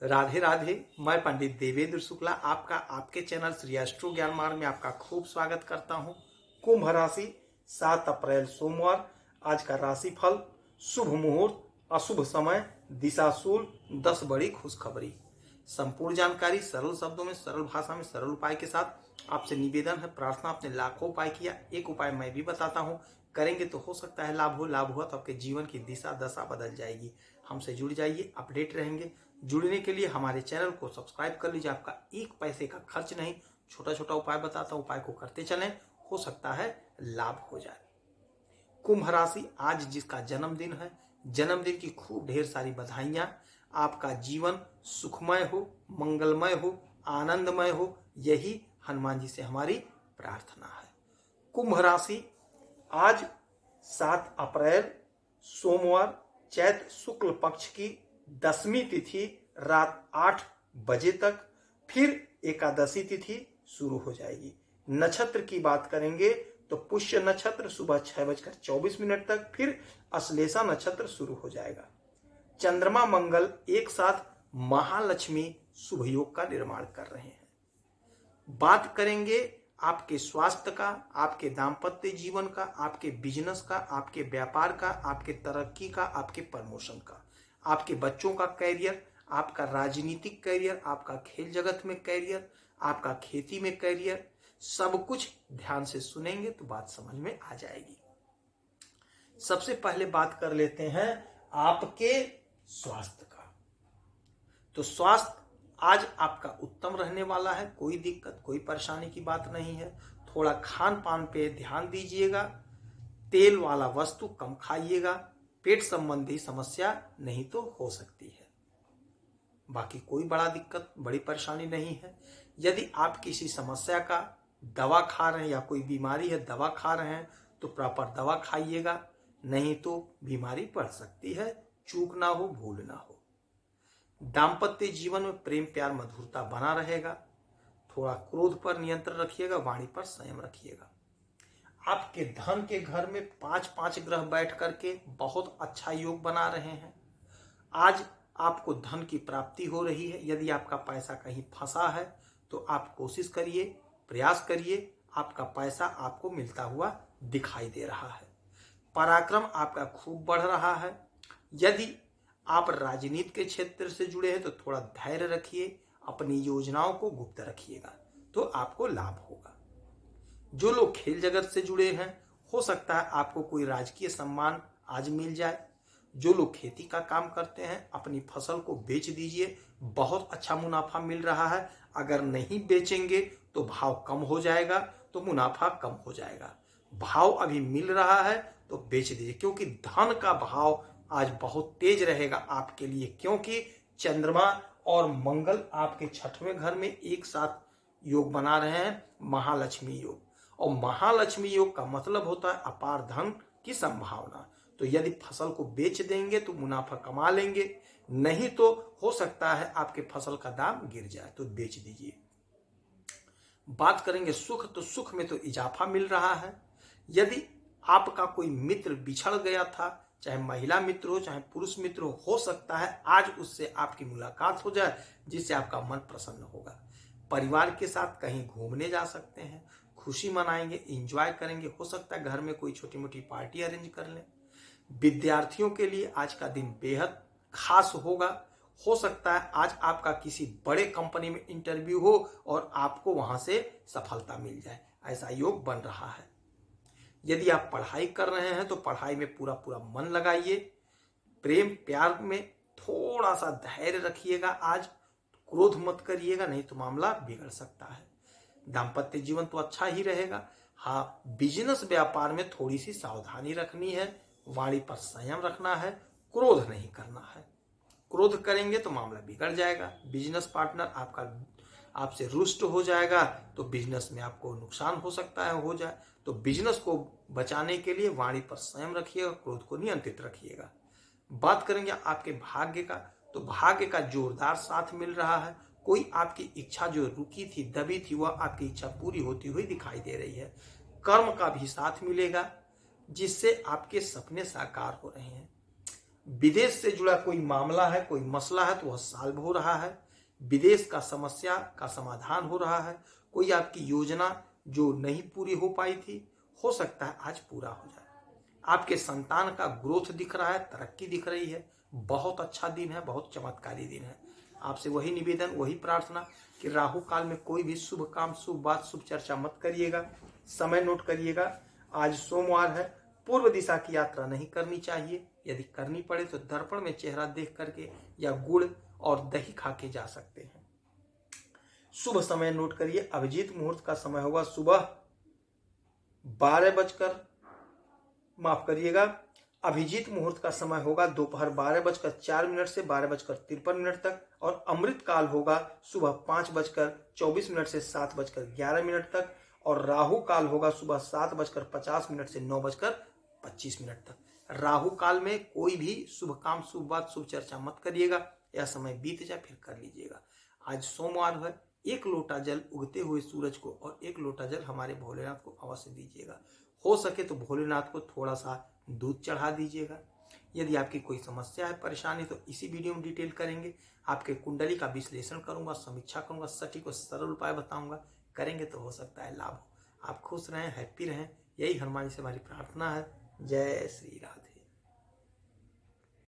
राधे राधे। मैं पंडित देवेंद्र शुक्ला आपका आपके चैनल श्री एस्ट्रो ज्ञान मार्ग में आपका खूब स्वागत करता हूं। कुंभ राशि 7 अप्रैल सोमवार। आज का राशिफल। शुभ मुहूर्त, अशुभ समय, दिशाशूल, 10 बड़ी खुशखबरी। संपूर्ण जानकारी सरल शब्दों में, सरल भाषा में, सरल उपाय के साथ आपसे निवेदन है, प्रार्थना। आपने लाखों उपाय किया, एक उपाय मैं भी बताता हूँ, करेंगे तो हो सकता है लाभ हो। लाभ हुआ तो आपके जीवन की दिशा दशा बदल जाएगी। हमसे जुड़ जाइए, अपडेट रहेंगे। जुड़ने के लिए हमारे चैनल को सब्सक्राइब कर लीजिए। आपका एक पैसे का खर्च नहीं, छोटा छोटा उपाय बताता हूं, उपाय को करते चलें, हो सकता है लाभ हो जाए। कुंभ राशि, आज जिसका जन्मदिन है, जन्मदिन की खूब ढेर सारी बधाइयां। आपका जीवन सुखमय हो, मंगलमय हो, आनंदमय हो, यही हनुमान जी से हमारी प्रार्थना है। कुंभ राशि, आज 7 अप्रैल सोमवार, चैत्र शुक्ल पक्ष की 10वीं तिथि रात 8 बजे तक, फिर एकादशी तिथि शुरू हो जाएगी। नक्षत्र की बात करेंगे तो पुष्य नक्षत्र सुबह 6:24 तक, फिर अश्लेषा नक्षत्र शुरू हो जाएगा। चंद्रमा मंगल एक साथ महालक्ष्मी शुभ योग का निर्माण कर रहे हैं। बात करेंगे आपके स्वास्थ्य का, आपके दाम्पत्य जीवन का, आपके बिजनेस का, आपके व्यापार का, आपके तरक्की का, आपके प्रमोशन का, आपके बच्चों का कैरियर, आपका राजनीतिक कैरियर, आपका खेल जगत में कैरियर, आपका खेती में कैरियर, सब कुछ ध्यान से सुनेंगे तो बात समझ में आ जाएगी। सबसे पहले बात कर लेते हैं आपके स्वास्थ्य का। तो स्वास्थ्य आज आपका उत्तम रहने वाला है, कोई दिक्कत कोई परेशानी की बात नहीं है। थोड़ा खान पान पे ध्यान दीजिएगा, तेल वाला वस्तु कम खाइएगा, पेट संबंधी समस्या नहीं तो हो सकती है, बाकी कोई बड़ा दिक्कत बड़ी परेशानी नहीं है। यदि आप किसी समस्या का दवा खा रहे हैं या कोई बीमारी है दवा खा रहे हैं तो प्रॉपर दवा खाइएगा, नहीं तो बीमारी बढ़ सकती है। चूक ना हो, भूल ना हो। दाम्पत्य जीवन में प्रेम प्यार मधुरता बना रहेगा। थोड़ा क्रोध पर नियंत्रण रखिएगा, वाणी पर संयम रखिएगा। आपके धन के घर में 5 ग्रह बैठ करके बहुत अच्छा योग बना रहे हैं। आज आपको धन की प्राप्ति हो रही है। यदि आपका पैसा कहीं फंसा है तो आप कोशिश करिए, प्रयास करिए, आपका पैसा आपको मिलता हुआ दिखाई दे रहा है। पराक्रम आपका खूब बढ़ रहा है। यदि आप राजनीति के क्षेत्र से जुड़े हैं तो थोड़ा धैर्य रखिए, अपनी योजनाओं को गुप्त रखिएगा तो आपको लाभ होगा। जो लोग खेल जगत से जुड़े हैं, हो सकता है आपको कोई राजकीय सम्मान आज मिल जाए। जो लोग खेती का काम करते हैं, अपनी फसल को बेच दीजिए, बहुत अच्छा मुनाफा मिल रहा है। अगर नहीं बेचेंगे तो भाव कम हो जाएगा, तो मुनाफा कम हो जाएगा। भाव अभी मिल रहा है तो बेच दीजिए, क्योंकि धन का भाव आज बहुत तेज रहेगा आपके लिए, क्योंकि चंद्रमा और मंगल आपके 6वें घर में एक साथ योग बना रहे हैं, महालक्ष्मी योग। और महालक्ष्मी योग का मतलब होता है अपार धन की संभावना। तो यदि फसल को बेच देंगे तो मुनाफा कमा लेंगे, नहीं तो हो सकता है आपके फसल का दाम गिर जाए, तो बेच दीजिए। बात करेंगे सुख, तो सुख में तो इजाफा मिल रहा है। यदि आपका कोई मित्र बिछड़ गया था, चाहे महिला मित्र हो चाहे पुरुष मित्र हो सकता है आज उससे आपकी मुलाकात हो जाए, जिससे आपका मन प्रसन्न होगा। परिवार के साथ कहीं घूमने जा सकते हैं, खुशी मनाएंगे, एंजॉय करेंगे। हो सकता है घर में कोई छोटी मोटी पार्टी अरेंज कर लें। विद्यार्थियों के लिए आज का दिन बेहद खास होगा। हो सकता है आज आपका किसी बड़े कंपनी में इंटरव्यू हो और आपको वहां से सफलता मिल जाए, ऐसा योग बन रहा है। यदि आप पढ़ाई कर रहे हैं तो पढ़ाई में पूरा मन लगाइए। प्रेम प्यार में थोड़ा सा धैर्य रखिएगा। आज क्रोध मत करिएगा, नहीं तो मामला बिगड़ सकता है। दाम्पत्य जीवन तो अच्छा ही रहेगा। हाँ, बिजनेस व्यापार में थोड़ी सी सावधानी रखनी है, वाणी पर संयम रखना है, क्रोध नहीं करना है। क्रोध करेंगे तो मामला बिगड़ जाएगा। बिजनेस पार्टनर आपसे रुष्ट हो जाएगा तो बिजनेस में आपको नुकसान हो सकता है, हो जाए। तो बिजनेस को बचाने के लिए वाणी पर संयम रखिएगा, क्रोध को नियंत्रित रखिएगा। बात करेंगे आपके भाग्य का, तो भाग्य का जोरदार साथ मिल रहा है। कोई आपकी इच्छा जो रुकी थी, दबी थी, वह आपकी इच्छा पूरी होती हुई दिखाई दे रही है। कर्म का भी साथ मिलेगा, जिससे आपके सपने साकार हो रहे हैं। विदेश से जुड़ा कोई मामला है, कोई मसला है तो वह सॉल्व हो रहा है। विदेश का समस्या का समाधान हो रहा है। कोई आपकी योजना जो नहीं पूरी हो पाई थी, हो सकता है आज पूरा हो जाए। आपके संतान का ग्रोथ दिख रहा है, तरक्की दिख रही है। बहुत अच्छा दिन है, बहुत चमत्कारी दिन है। आपसे वही निवेदन, वही प्रार्थना कि राहु काल में कोई भी शुभ काम, शुभ बात, शुभ चर्चा मत करिएगा। समय नोट करिएगा, आज सोमवार है, पूर्व दिशा की यात्रा नहीं करनी चाहिए। यदि करनी पड़े तो दर्पण में चेहरा देख करके या गुड़ और दही खा के जा सकते हैं। शुभ समय नोट करिए, अभिजीत मुहूर्त का समय होगा सुबह 12 अभिजीत मुहूर्त का समय होगा दोपहर 12:04 से 12:53 तक, और अमृत काल होगा सुबह 5:24 से 7:11 तक, और राहु काल होगा सुबह 7:50 से 9:25 तक। राहु काल में कोई भी शुभ काम, शुभ बात, शुभ चर्चा मत करिएगा। यह समय बीत जाए फिर कर लीजिएगा। आज सोमवार है, 1 लोटा जल उगते हुए सूरज को और 1 लोटा जल हमारे भोलेनाथ को अवश्य दीजिएगा। हो सके तो भोलेनाथ को थोड़ा सा दूध चढ़ा दीजिएगा। यदि आपकी कोई समस्या है, परेशानी, तो इसी वीडियो में डिटेल करेंगे। आपके कुंडली का विश्लेषण करूंगा, समीक्षा करूंगा, सटीक और सरल उपाय बताऊंगा। करेंगे तो हो सकता है लाभ हो। आप खुश रहें, हैप्पी रहें, यही हनुमान जी से हमारी प्रार्थना है। जय श्री राधे।